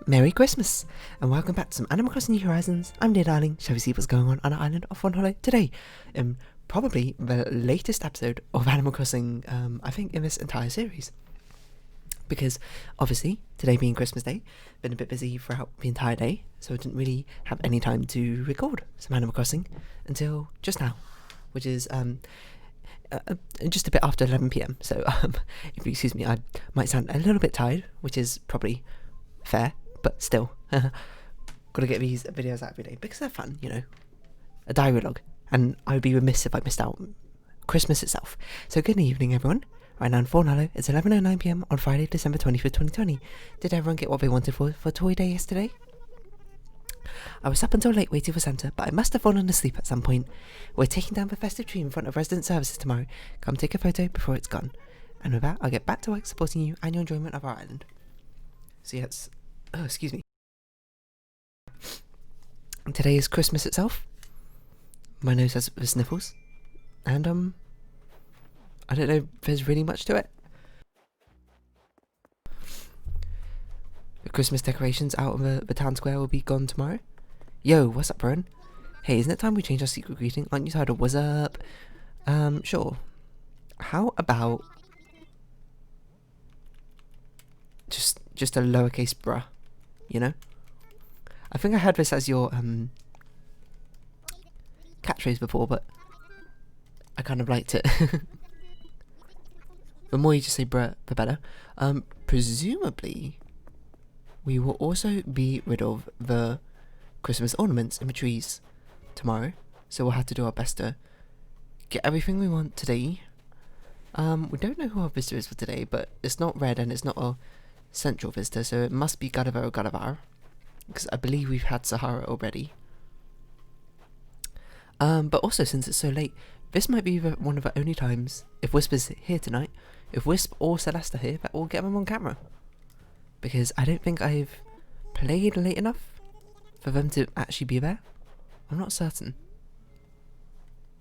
Merry Christmas, and welcome back to some Animal Crossing New Horizons. I'm dear darling. Shall we see what's going on our island of Fawnhollow today? Probably the latest episode of Animal Crossing, I think, in this entire series. Because, obviously, today being Christmas Day, been a bit busy throughout the entire day, so I didn't really have any time to record some Animal Crossing until just now, which is, just a bit after 11 PM, so, if you excuse me, I might sound a little bit tired, which is probably fair, but still, gotta get these videos out every day, because they're fun, you know, a diary log, and I would be remiss if I missed out Christmas itself. So good evening, everyone. Right now in Fawnhallow, it's 11:09 PM on Friday, December 25th, 2020. Did everyone get what they wanted for Toy Day yesterday? I was up until late waiting for Santa, but I must have fallen asleep at some point. We're taking down the festive tree in front of resident services tomorrow. Come take a photo before it's gone. And with that, I'll get back to work supporting you and your enjoyment of our island. So yeah, excuse me. Today is Christmas itself. My nose has the sniffles. And, I don't know if there's really much to it. The Christmas decorations out of the town square will be gone tomorrow. Yo, what's up, Brian? Hey, isn't it time we change our secret greeting? Aren't you tired of what's up? Sure. How about just a lowercase bruh, you know? I think I heard this as your catchphrase before, but I kind of liked it. The more you just say bruh, the better. Presumably, we will also be rid of the Christmas ornaments in the trees tomorrow, so we'll have to do our best to get everything we want today. We don't know who our visitor is for today, but it's not red and it's not a central visitor, so it must be Gadavar or Gadavar, because I believe we've had Sahara already. But also, since it's so late, this might be one of the only times, if Whisper's here tonight, if Wisp or Celeste are here, that we'll get them on camera. Because I don't think I've played late enough for them to actually be there. I'm not certain.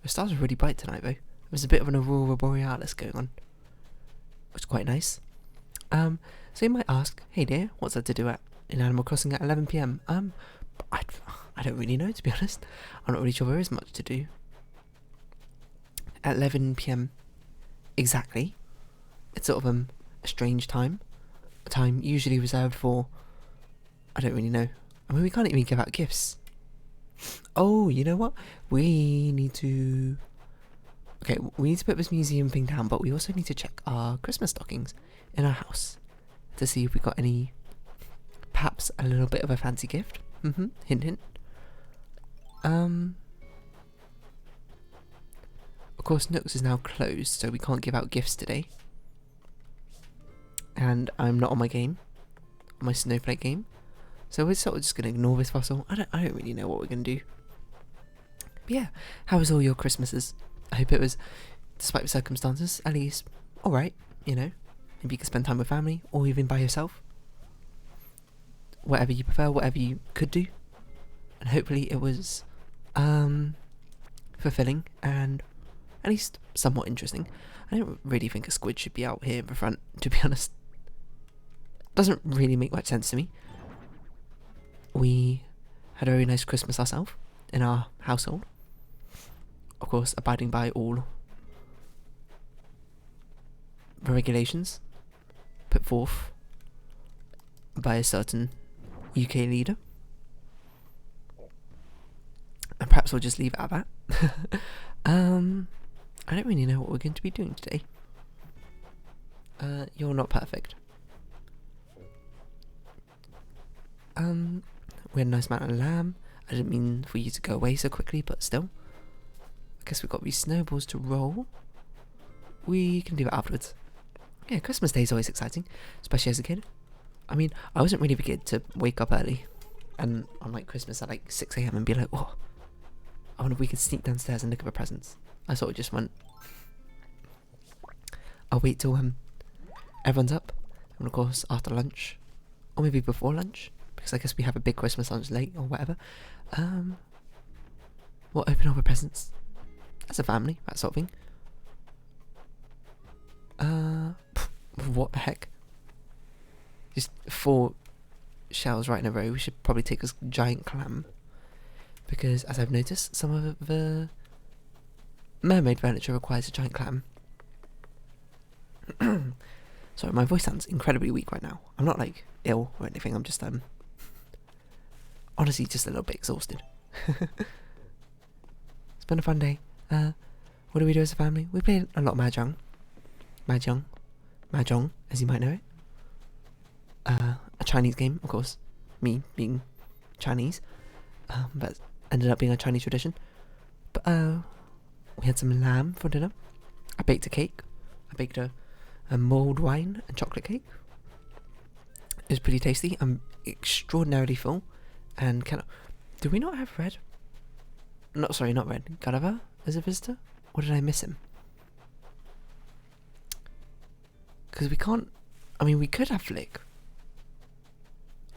The stars are really bright tonight, though. There's a bit of an aurora borealis going on, which is quite nice. So you might ask, hey dear, what's that to do in Animal Crossing at 11 PM? I don't really know, to be honest. I'm not really sure there is much to do at 11 PM exactly. It's sort of a strange time. A time usually reserved for, I don't really know. I mean, we can't even give out gifts. Oh, you know what? We need to put this museum thing down, but we also need to check our Christmas stockings in our house to see if we got any, perhaps a little bit of a fancy gift. Hint hint. Of course, Nooks is now closed, so we can't give out gifts today. And I'm not on my game, on my Snowflake game, so we're sort of just gonna ignore this fossil. I don't really know what we're gonna do. But yeah, how was all your Christmases? I hope it was, despite the circumstances, at least alright, you know. Maybe you could spend time with family, or even by yourself. Whatever you prefer, whatever you could do. And hopefully it was fulfilling and at least somewhat interesting. I don't really think a squid should be out here in the front, to be honest. Doesn't really make much sense to me. We had a very nice Christmas ourselves in our household. Of course, abiding by all the regulations put forth by a certain UK leader. And perhaps we'll just leave it at that. I don't really know what we're going to be doing today. You're not perfect. We had a nice amount of lamb. I didn't mean for you to go away so quickly, but still. I guess we've got these snowballs to roll. We can do it afterwards. Yeah, Christmas Day is always exciting, especially as a kid. I mean, I wasn't really the kid to wake up early and on like Christmas at like 6 AM and be like, oh, I wonder if we could sneak downstairs and look at the presents. I sort of just went, I'll wait till everyone's up, and of course after lunch, or maybe before lunch, because I guess we have a big Christmas lunch late or whatever. We'll open all the presents as a family, that sort of thing. What the heck? Just 4 shells right in a row, we should probably take this giant clam. Because, as I've noticed, some of the mermaid furniture requires a giant clam. Sorry, my voice sounds incredibly weak right now. I'm not, like, ill or anything, I'm just, honestly just a little bit exhausted. It's been a fun day. What do we do as a family? We played a lot of Mahjong. Mahjong, as you might know it. A Chinese game, of course. Me being Chinese. But ended up being a Chinese tradition. But, we had some lamb for dinner. I baked a cake. I baked a mulled wine and chocolate cake. It was pretty tasty. I'm extraordinarily full. And do we not have Red? Not Red. Gulliver as a visitor? Or did I miss him? Because we can't... I mean, we could have Flick.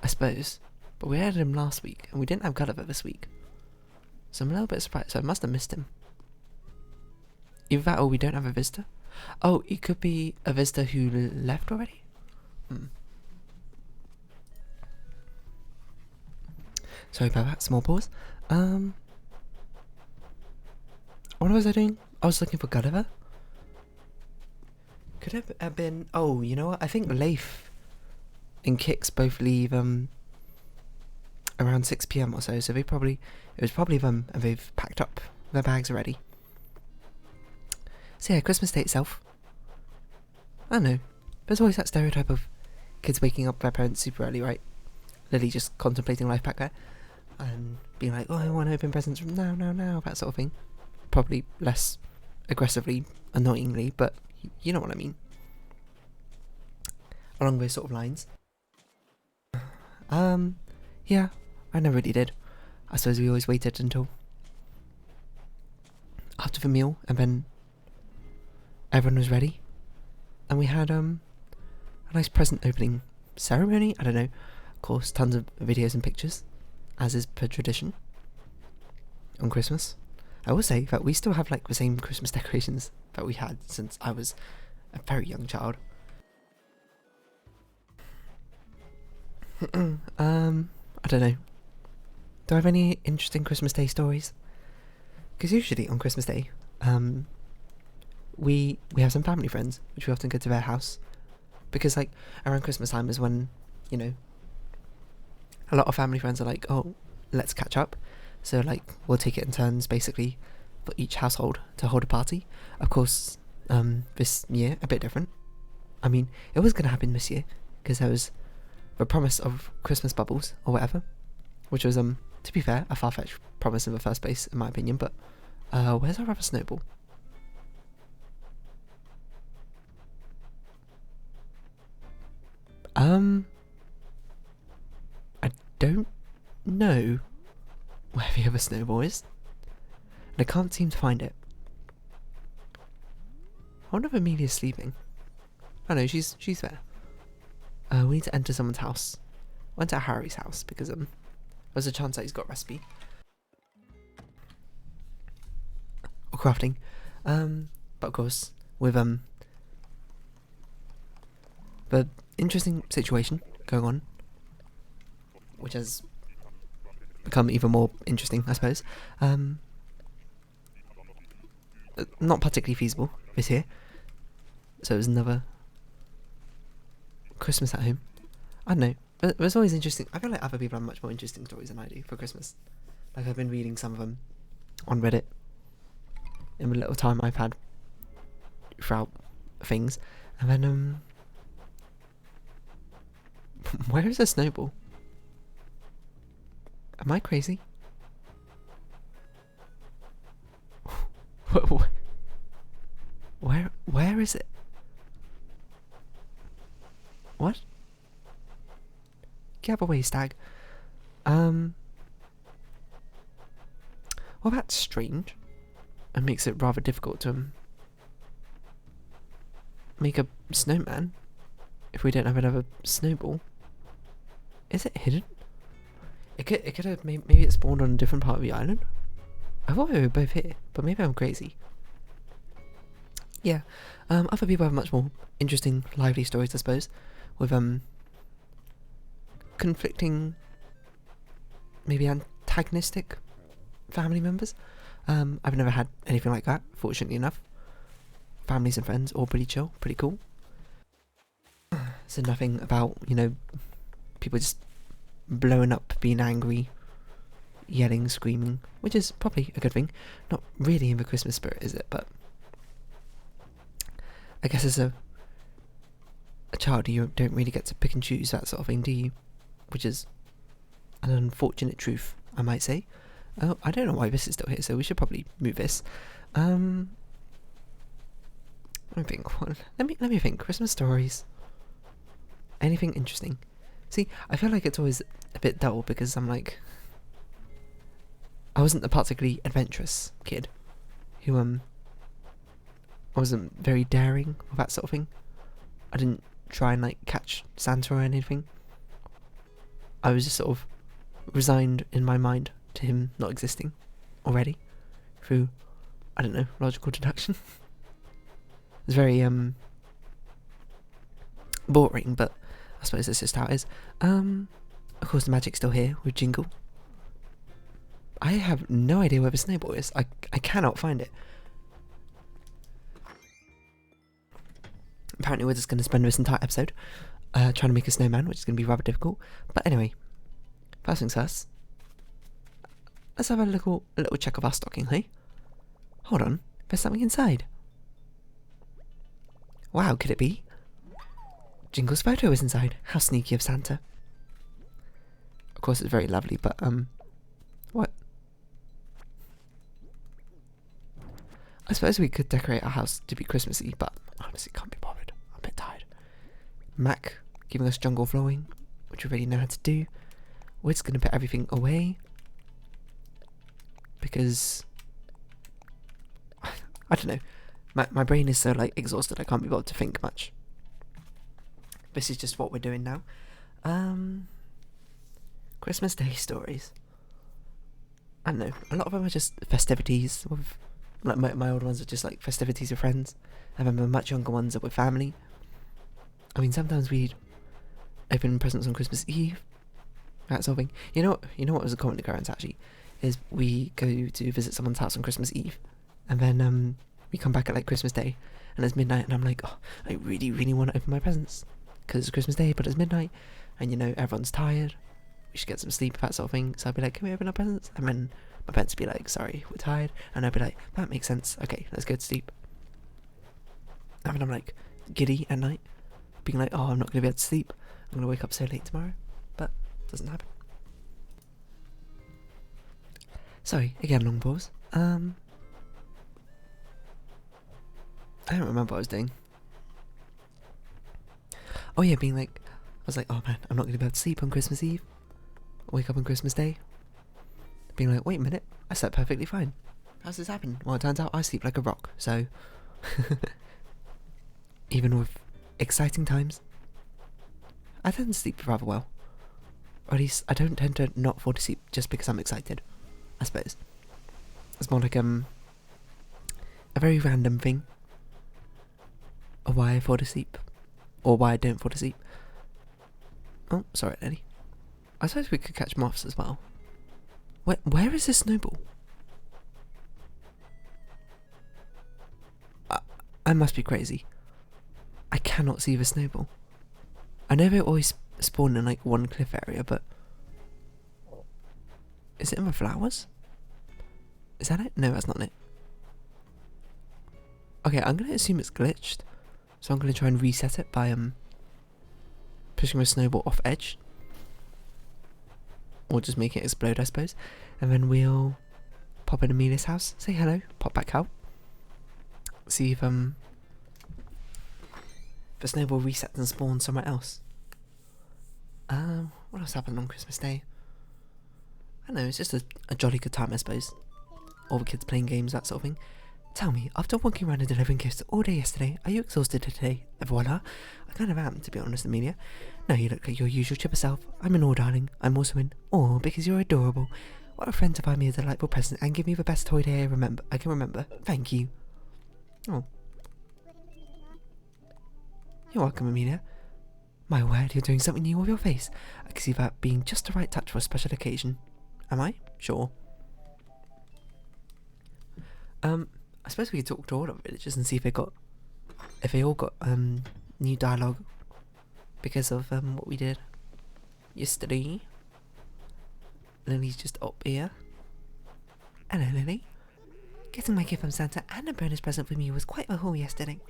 I suppose. But we had him last week. And we didn't have Gulliver this week. So I'm a little bit surprised. So I must have missed him. Either that or we don't have a visitor. Oh, it could be a visitor who left already? Sorry about that. Small pause. What was I doing? I was looking for Gulliver. Could it have been... Oh, you know what? I think Leif and Kix both leave around 6 PM or so. So it was probably them, and they've packed up their bags already. So yeah, Christmas Day itself. I don't know. There's always that stereotype of kids waking up their parents super early, right? Lily just contemplating life back there. And being like, oh, I want to open presents from now, that sort of thing. Probably less aggressively, annoyingly, but you know what I mean. Along those sort of lines. Yeah, I never really did. I suppose we always waited until after the meal, and then everyone was ready. And we had a nice present opening ceremony. I don't know. Of course, tons of videos and pictures, as is per tradition on Christmas. I will say that we still have like the same Christmas decorations that we had since I was a very young child. I don't know. Do I have any interesting Christmas Day stories? Because usually on Christmas Day, we have some family friends, which we often go to their house. Because like around Christmas time is when, you know, a lot of family friends are like, oh, let's catch up. So like we'll take it in turns basically for each household to hold a party. Of course, this year a bit different. I mean, it was going to happen this year because there was the promise of Christmas bubbles or whatever, which was to be fair a far-fetched promise in the first place in my opinion. But where's our other snowball? I don't know where the other snowball is, and I can't seem to find it. I wonder if Amelia's sleeping. Oh no, she's there. We need to enter someone's house. Went to Harry's house because there's a chance that he's got a recipe or crafting. But of course with the interesting situation going on, which has become even more interesting, I suppose. Not particularly feasible this year. So it was another Christmas at home. I don't know. But it's always interesting. I feel like other people have much more interesting stories than I do for Christmas. Like I've been reading some of them on Reddit in the little time I've had throughout things. And then where is the snowball? Am I crazy? Where is it? What? Get away, stag. Well, that's strange. It makes it rather difficult to make a snowman if we don't have another snowball. Is it hidden? It could have maybe it spawned on a different part of the island. I thought we were both here, but maybe I'm crazy. Yeah, other people have much more interesting, lively stories, I suppose, with conflicting, maybe antagonistic family members. I've never had anything like that, fortunately enough. Families and friends, all pretty chill, pretty cool. So nothing about, you know, people just blowing up, being angry, yelling, screaming, which is probably a good thing. Not really in the Christmas spirit, is it? But I guess as a child, you don't really get to pick and choose that sort of thing, do you? Which is an unfortunate truth, I might say. Oh, I don't know why this is still here, so we should probably move this. Let me think. Let me think. Christmas stories. Anything interesting? See, I feel like it's always a bit dull because I'm like, I wasn't a particularly adventurous kid who I wasn't very daring or that sort of thing. I didn't try and like catch Santa or anything. I was just sort of resigned in my mind to him not existing already through, I don't know, logical deduction. It's very boring, but I suppose that's just how it is. Of course the magic's still here with Jingle. I have no idea where the snowball is. I cannot find it. Apparently we're just going to spend this entire episode trying to make a snowman, which is going to be rather difficult. But anyway, first things first. Let's have a little check of our stocking, hey? Hold on, there's something inside. Wow, could it be? Jingle's photo is inside. How sneaky of Santa. Of course it's very lovely, but what? I suppose we could decorate our house to be Christmassy, but honestly can't be bothered. I'm a bit tired. Mac giving us jungle flooring, which we already know how to do. We're just gonna put everything away because I don't know. My brain is so like exhausted I can't be bothered to think much. This is just what we're doing now. Christmas Day stories. I don't know. A lot of them are just festivities with, like my old ones are just like festivities with friends, and then the much younger ones are with family. I mean, sometimes we'd open presents on Christmas Eve, that sort of thing. You know what was a common occurrence actually, is we go to visit someone's house on Christmas Eve, and then we come back at like Christmas Day, and it's midnight, and I'm like, oh, I really, really want to open my presents, because it's Christmas Day, but it's midnight, and you know, everyone's tired, we should get some sleep, that sort of thing. So I'd be like, can we open our presents? And then my parents would be like, sorry, we're tired. And I'd be like, that makes sense, okay, let's go to sleep. And then I'm like, giddy at night, being like, oh, I'm not going to be able to sleep, I'm going to wake up so late tomorrow, but it doesn't happen. Sorry, again, long pause. I don't remember what I was doing. Oh yeah, being like, I was like, oh man, I'm not going to be able to sleep on Christmas Eve. Wake up on Christmas Day. Being like, wait a minute, I slept perfectly fine. How's this happen? Well, it turns out I sleep like a rock, so... Even with exciting times, I tend to sleep rather well. Or at least, I don't tend to not fall asleep just because I'm excited, I suppose. It's more like, a very random thing of why I fall asleep, or why I don't fall asleep. Oh, sorry, Eddie. I suppose we could catch moths as well. Where is this snowball? I must be crazy. I cannot see the snowball. I know they always spawn in like one cliff area, but is it in the flowers? Is that it? No, that's not it. Okay, I'm gonna assume it's glitched, so I'm gonna try and reset it by pushing the snowball off edge, or just make it explode, I suppose. And then we'll pop in Amelia's house, say hello, pop back out, see if the snowball resets and spawns somewhere else. What else happened on Christmas Day? I don't know, it's just a jolly good time, I suppose. All the kids playing games, that sort of thing. Tell me, after walking around and delivering gifts all day yesterday, are you exhausted today? Voila. I kind of am, to be honest, Amelia. No, you look like your usual chipper self. I'm in awe, darling. I'm also in awe because you're adorable. What a friend to buy me a delightful present and give me the best toy day I can remember. Thank you. Oh. You're welcome, Amelia. My word, you're doing something new with your face. I can see that being just the right touch for a special occasion. Am I? Sure. I suppose we could talk to all of the villagers and see if they all got new dialogue because of what we did yesterday. Lily's just up here. Hello, Lily. Getting my gift from Santa and a bonus present from you was quite a haul yesterday.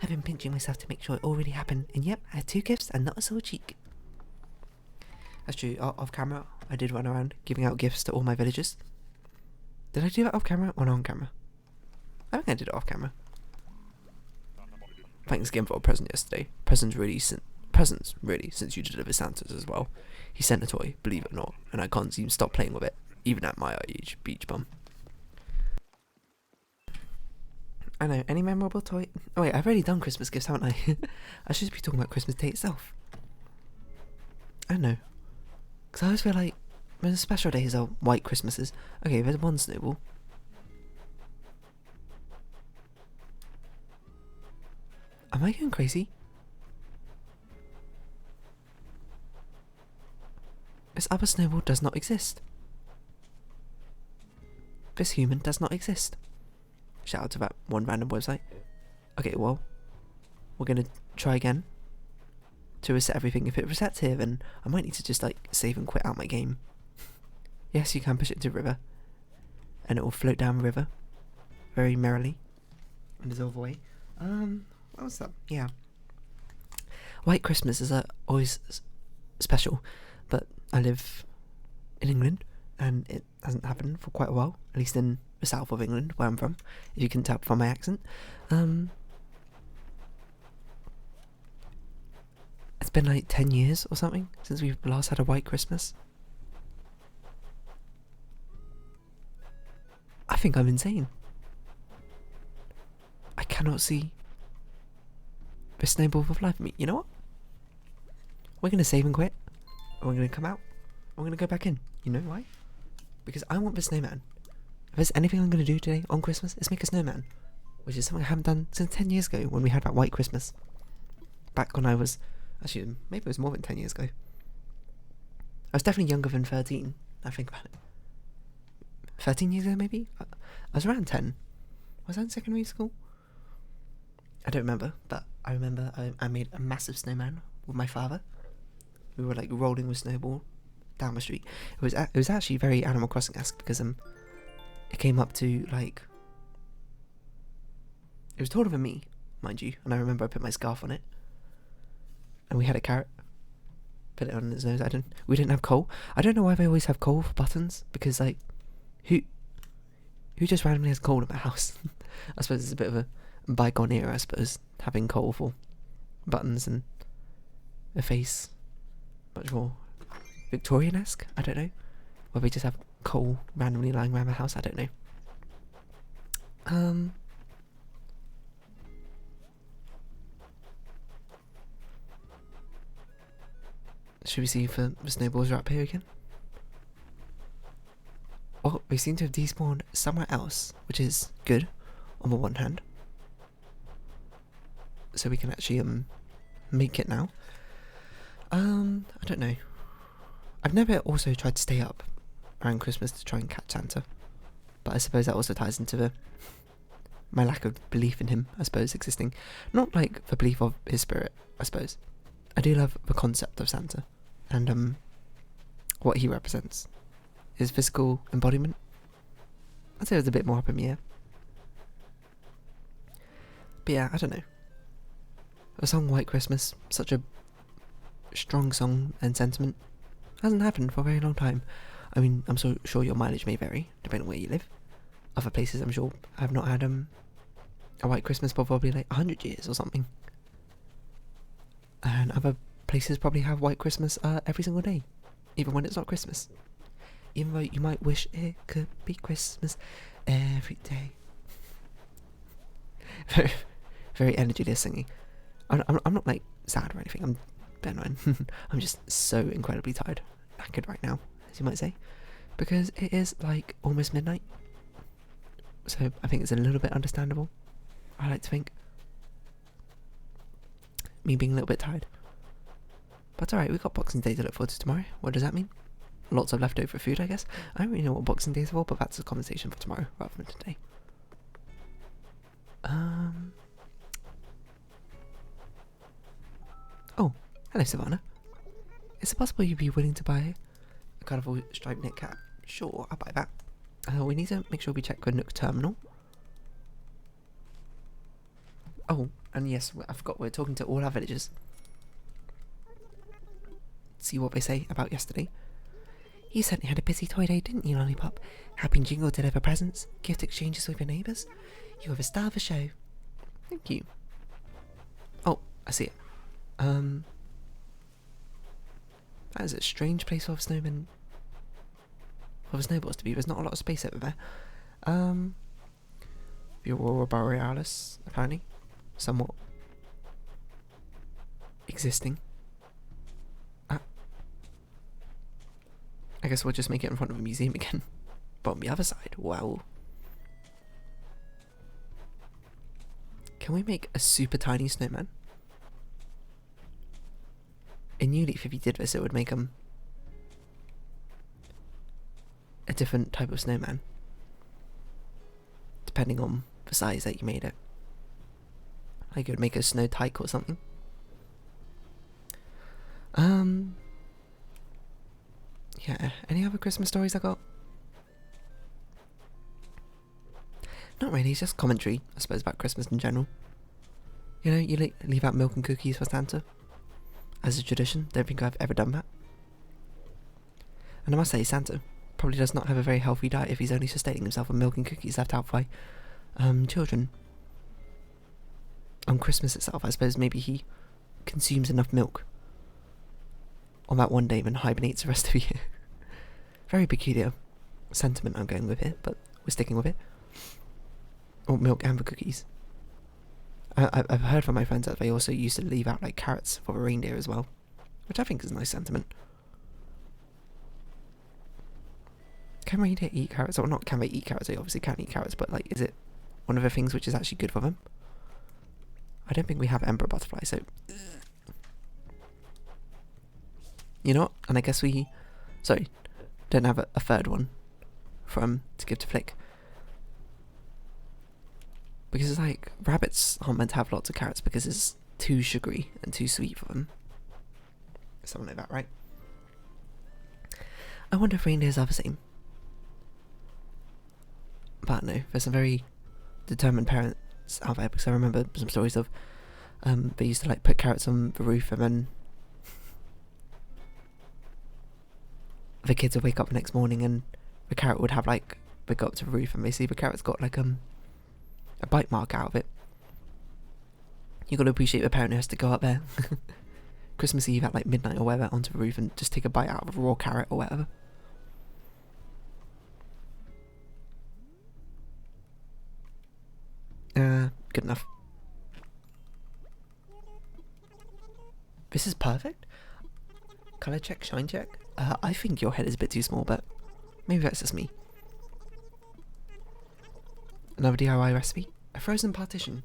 I've been pinching myself to make sure it all really happened, and yep, I had 2 gifts and not a sore cheek. That's true. Off camera, I did run around giving out gifts to all my villagers. Did I do that off camera or on camera? I think I did it off camera. Thanks again for a present yesterday. Presents really, since you delivered Santa's as well. He sent a toy, believe it or not, and I can't seem to stop playing with it, even at my age, beach bum. I know, any memorable toy? Oh wait, I've already done Christmas gifts, haven't I? I should be talking about Christmas Day itself. I don't know. Because I always feel like when special days are white Christmases. Okay, there's one snowball. Am I going crazy? This other snowball does not exist. This human does not exist. Shout out to that one random website. Okay, well, we're gonna try again to reset everything. If it resets here, then I might need to just like save and quit out my game. Yes, you can push it to river, and it will float down the river very merrily and dissolve away. What was that? Yeah. White Christmas is always special, but I live in England, and it hasn't happened for quite a while, at least in the south of England, where I'm from, if you can tell from my accent. It's been like 10 years or something since we've last had a white Christmas. I think I'm insane. I cannot see the snowball of life in me. You know what? We're going to save and quit, and we're going to come out, and we're going to go back in. You know why? Because I want the snowman. If there's anything I'm going to do today on Christmas, it's make a snowman, which is something I haven't done since 10 years ago when we had that white Christmas. Back when I was, actually, maybe it was more than 10 years ago. I was definitely younger than 13, I think about it. 13 years ago, maybe? I was around 10. Was I in secondary school? I don't remember, but I remember I made a massive snowman with my father. We were like rolling with snowball down the street. It was actually very Animal Crossing-esque because it came up to like, it was taller than me, mind you, and I remember I put my scarf on it, and we had a carrot, put it on his nose. We didn't have coal. I don't know why they always have coal for buttons, because like, who just randomly has coal in my house? I suppose it's a bit of a bygone era, I suppose, having coal for buttons and a face, much more Victorian-esque. I don't know, where they just have coal randomly lying around the house. I don't know. Should we see if the snowballs are up here again? Oh, they seem to have despawned somewhere else, which is good on the one hand. So we can actually make it now. I don't know. I've never also tried to stay up around Christmas to try and catch Santa, but I suppose that also ties into my lack of belief in him, I suppose, existing. Not like the belief of his spirit, I suppose. I do love the concept of Santa and what he represents. His physical embodiment, I'd say it was a bit more up in the air. But yeah, I don't know. A song White Christmas, such a strong song and sentiment, hasn't happened for a very long time. I mean, I'm so sure your mileage may vary, depending on where you live. Other places, I'm sure, have not had a White Christmas for probably like 100 years or something. And other places probably have White Christmas every single day, even when it's not Christmas. Even though you might wish it could be Christmas every day. Very, very energyless singing. I'm not like sad or anything. I'm Ben. I'm just so incredibly tired, knackered right now, as you might say, because it is like almost midnight. So I think it's a little bit understandable. I like to think me being a little bit tired. But alright, we've got Boxing Day to look forward to tomorrow. What does that mean? Lots of leftover food, I guess. I don't really know what Boxing Day is for, but that's a conversation for tomorrow rather than today. Oh, hello Savannah. Is it possible you'd be willing to buy a colourful striped knit cap? Sure, I'll buy that. We need to make sure we check the Nook terminal. Oh, and yes, I forgot we're talking to all our villagers. See what they say about yesterday. You certainly had a busy toy day, didn't you, Lollipop? Helping Jingle deliver presents, gift exchanges with your neighbours. You were the star of the show. Thank you. Oh, I see it. That is a strange place for snowmen. For the snowballs to be. There's not a lot of space over there. The Aurora Borealis, apparently. Somewhat existing. I guess we'll just make it in front of a museum again. But on the other side, wow. Can we make a super tiny snowman? In New Leaf, if you did this, it would make a different type of snowman. Depending on the size that you made it. Like it would make a snow tyke or something. Yeah, any other Christmas stories I got? Not really, it's just commentary, I suppose, about Christmas in general. You know, you leave out milk and cookies for Santa. As a tradition, don't think I've ever done that. And I must say, Santa probably does not have a very healthy diet if he's only sustaining himself on milk and cookies left out by children. On Christmas itself, I suppose maybe he consumes enough milk on that one day and hibernates the rest of the year. Very peculiar sentiment I'm going with here, but we're sticking with it. Or milk and the cookies. I've heard from my friends that they also used to leave out like carrots for the reindeer as well, which I think is a nice sentiment. Can reindeer eat carrots? Or not can they eat carrots? They obviously can't eat carrots, but like, is it one of the things which is actually good for them? I don't think we have emperor butterfly, so... You know what? And I guess we... Sorry, don't have a third one to give to Flick. Because it's like, rabbits aren't meant to have lots of carrots because it's too sugary and too sweet for them. Something like that, right? I wonder if reindeers are the same. But no, there's some very determined parents out there, because I remember some stories of they used to like put carrots on the roof and then the kids would wake up the next morning and the carrot would have like, they go up to the roof and they see the carrot's got like a bite mark out of it. You got to appreciate the parent who has to go up there Christmas Eve at like midnight or whatever onto the roof and just take a bite out of a raw carrot or whatever. Good enough. This is perfect. Colour check, shine check. I think your head is a bit too small, but maybe that's just me. Another DIY recipe. A frozen partition.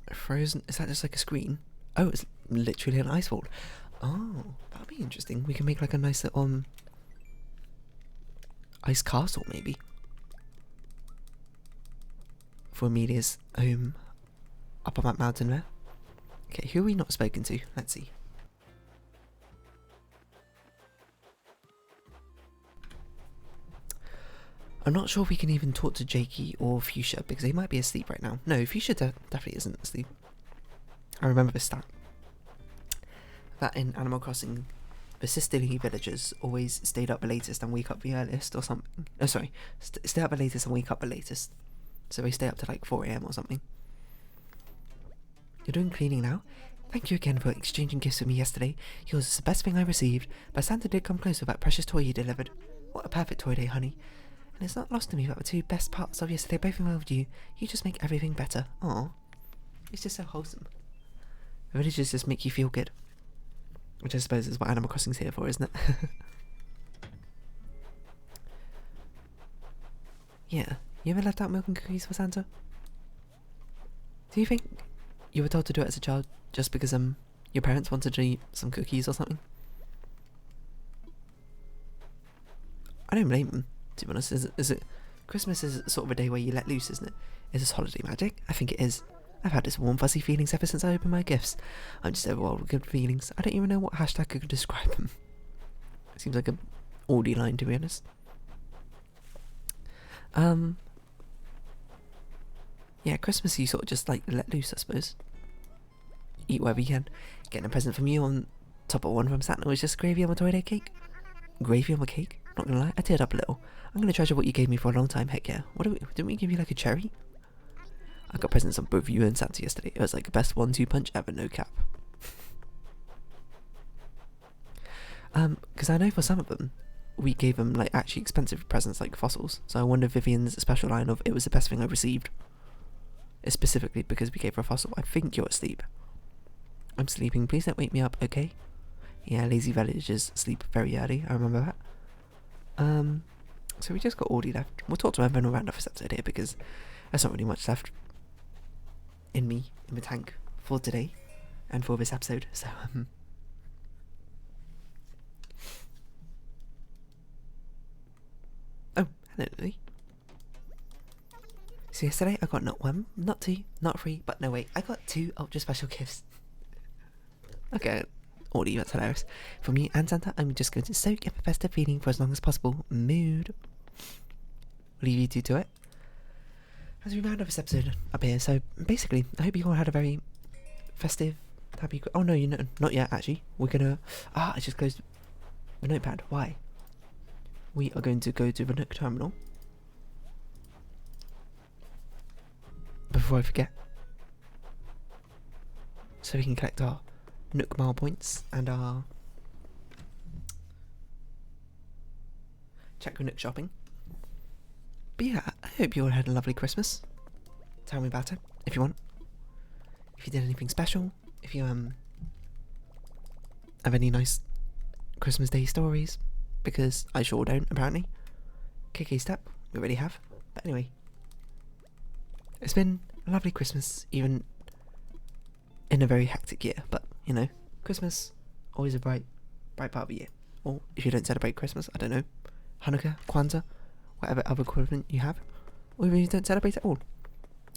A frozen... Is that just like a screen? Oh, it's literally an ice vault. Oh, that'll be interesting. We can make like a nice little... ice castle, maybe. For Amelia's home up on that mountain there. Okay, who have we not spoken to? Let's see. I'm not sure if we can even talk to Jakey or Fuchsia because they might be asleep right now. No, Fuchsia definitely isn't asleep. I remember this stat. That in Animal Crossing, the sisterly villagers always stayed up the latest and wake up the earliest or something. Oh, sorry. Stay up the latest and wake up the latest. So they stay up to like 4 AM or something. You're doing cleaning now? Thank you again for exchanging gifts with me yesterday. Yours is the best thing I received, but Santa did come close with that precious toy you delivered. What a perfect toy day, honey. And it's not lost to me that the two best parts of yesterday both involved you. You just make everything better. Aw. It's just so wholesome. The villagers just make you feel good. Which I suppose is what Animal Crossing's here for, isn't it? Yeah. You ever left out milk and cookies for Santa? Do you think you were told to do it as a child just because your parents wanted to eat some cookies or something? I don't blame them, to be honest. Is it Christmas is sort of a day where you let loose, isn't it? Is this holiday magic? I think it is. I've had this warm fuzzy feelings ever since I opened my gifts. I'm just overwhelmed with good feelings. I don't even know what hashtag could describe them. It seems like a Audi line, to be honest. Yeah, Christmas you sort of just like let loose, I suppose. Eat whatever you can. Getting a present from you on top of one from Santa was just gravy on my toy day cake. Gravy on my cake? Not gonna lie, I teared up a little. I'm gonna treasure what you gave me for a long time, heck yeah. Didn't we give you like a cherry? I got presents on both you and Santa yesterday. It was like the best 1-2 punch ever, no cap. Because I know for some of them, we gave them like actually expensive presents like fossils. So I wonder if Vivian's special line of it was the best thing I received is specifically because we gave her a fossil. I think you're asleep. I'm sleeping, please don't wake me up, okay? Yeah, lazy villagers sleep very early, I remember that. So we just got Audie left. We'll talk to her and we'll round off this episode here because there's not really much left in the tank for today and for this episode, so oh, hello Lily. So yesterday I got not 1, not 2, not 3, but no wait, I got 2 ultra special gifts. Okay, Audie, that's hilarious. From you and Santa, I'm just going to soak in the festive feeling for as long as possible. Mood. Leave you two to it. As we round up this episode up here, so basically, I hope you all had a very festive, happy... Oh no, not yet actually. We're gonna... I just closed the notepad. Why? We are going to go to the Nook terminal. Before I forget. So we can collect our Nook Mile points and our check Nook shopping. But yeah, I hope you all had a lovely Christmas. Tell me about it if you want. If you did anything special, if you have any nice Christmas Day stories, because I sure don't apparently. KK step, we already have. But anyway, it's been a lovely Christmas, even in a very hectic year, but you know, Christmas, always a bright part of the year. Or if you don't celebrate Christmas, I don't know, Hanukkah, Kwanzaa, whatever other equivalent you have, or even if you don't celebrate at all.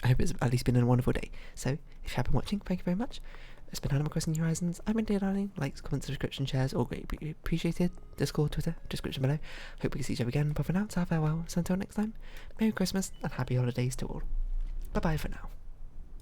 I hope it's at least been a wonderful day. So, if you have been watching, thank you very much. It's been Animal Crossing New Horizons. I've been Dear Darling. Likes, comments, subscription, shares, all great appreciated. Discord, Twitter, description below. Hope we can see each other again, but for now, it's our farewell. So until next time, Merry Christmas and Happy Holidays to all. Bye bye for now.